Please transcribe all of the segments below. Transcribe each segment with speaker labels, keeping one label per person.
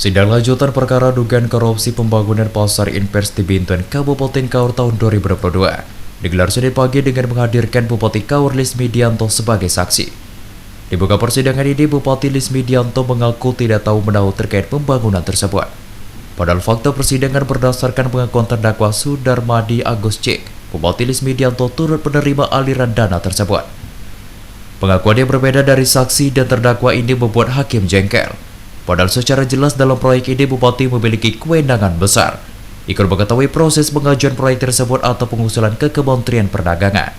Speaker 1: Sidang lanjutan perkara dugaan korupsi pembangunan pasar Invest di Bintan, Kabupaten Kaur tahun 2022 digelar Senin pagi dengan menghadirkan Bupati Kaur Lismidianto sebagai saksi. Dibuka persidangan ini, Bupati Lismidianto mengaku tidak tahu menahu terkait pembangunan tersebut. Padahal fakta persidangan berdasarkan pengakuan terdakwa Sudarmadi Agus Cik, Bupati Lismidianto turut menerima aliran dana tersebut. Pengakuan yang berbeda dari saksi dan terdakwa ini membuat hakim jengkel. Padahal secara jelas dalam proyek ini Bupati memiliki kewenangan besar, ikut mengetahui proses pengajuan proyek tersebut atau pengusulan ke Kementerian Perdagangan.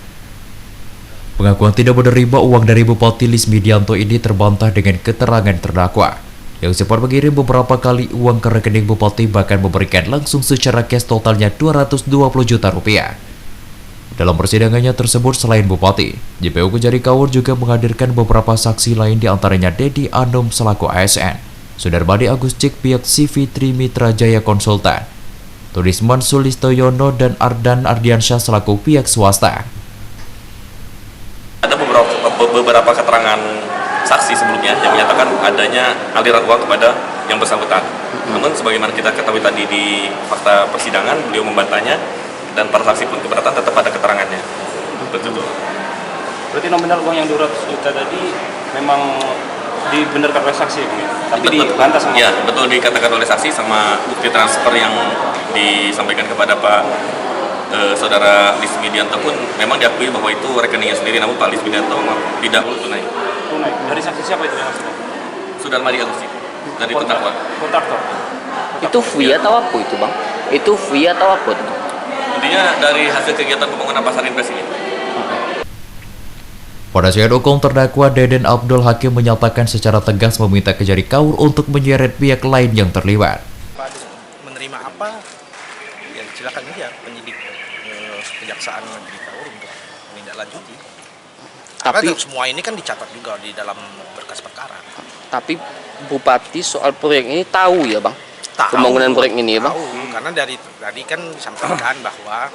Speaker 1: Pengakuan tidak menerima uang dari Bupati Lismidianto ini terbantah dengan keterangan terdakwa, yang sempat mengirim beberapa kali uang ke rekening Bupati, bahkan memberikan langsung secara cash totalnya 220 juta rupiah. Dalam persidangannya tersebut, selain Bupati, JPU Kejari Kaur juga menghadirkan beberapa saksi lain, diantaranya Dedi Anum selaku ASN, Sudarmadi Agus Cik pihak CV Trimitra Jaya Konsultan, Turisman Sulistoyono dan Ardan Ardiansyah selaku pihak swasta.
Speaker 2: Ada beberapa keterangan saksi sebelumnya yang menyatakan adanya aliran uang kepada yang bersangkutan. Namun sebagaimana kita ketahui tadi di fakta persidangan, beliau membantahnya dan para saksi pun keberatan tetap ada keterangannya. Betul.
Speaker 3: Berarti nominal uang yang 200 juta tadi memang dibenarkan oleh saksi, tapi dibantah sama...
Speaker 2: Ya, betul, dikatakan oleh saksi sama bukti transfer yang disampaikan kepada Pak Saudara Lismidianto pun memang diakui bahwa itu rekeningnya sendiri, namun Pak Lismidianto tidak tunai.
Speaker 3: Tunai. Dari saksi siapa itu yang langsung?
Speaker 2: Sudarmadi Agus Cik, dari terdakwa.
Speaker 3: Kontraktor.
Speaker 4: Itu fee atau apa itu, Bang? Itu fee atau apa itu?
Speaker 2: Intinya dari hasil kegiatan pembangunan pasar Invest ini.
Speaker 1: Pada sidang hukum, terdakwa Deden Abdul Hakim menyatakan secara tegas meminta Kejari Kaur untuk menyeret pihak lain yang terlibat.
Speaker 5: Menerima apa? Ya silakan aja penyidik Kejaksaan Negeri Kaur untuk menindaklanjuti. Tapi semua ini kan dicatat juga di dalam berkas perkara.
Speaker 4: Tapi Bupati soal proyek ini tahu ya, Bang?
Speaker 5: Tahu,
Speaker 4: pembangunan proyek ini ya, Bang?
Speaker 5: Tahu, karena dari tadi kan disampaikan bahwa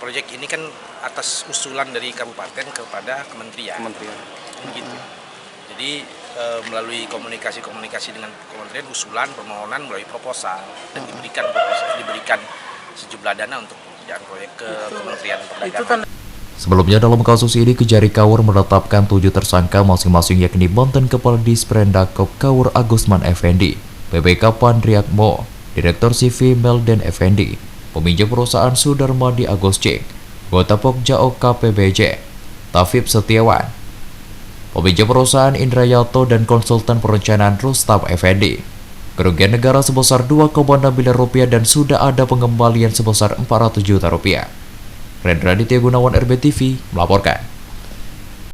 Speaker 5: proyek ini kan atas usulan dari kabupaten kepada kementerian. Gitu. Jadi melalui komunikasi dengan kementerian, usulan permohonan melalui proposal dan diberikan sejumlah dana untuk pekerjaan proyek ke Kementerian Perdagangan.
Speaker 1: Sebelumnya dalam kasus ini, Kejari Kaur menetapkan 7 tersangka masing-masing, yakni mantan Kepala Disprendakob Kaur Agusman Effendi, BPK Pandriakmo, Direktur CV Melden Effendi, peminjam perusahaan Sudarmadi Agus Cik, anggota Pokja OKPBJ, Tafib Setiawan, peminjam perusahaan Indrayato dan konsultan perencanaan Rustam Effendi. Kerugian negara sebesar 2,6 miliar rupiah dan sudah ada pengembalian sebesar 400 juta rupiah. Rendra Ditya Gunawan, RBTV melaporkan.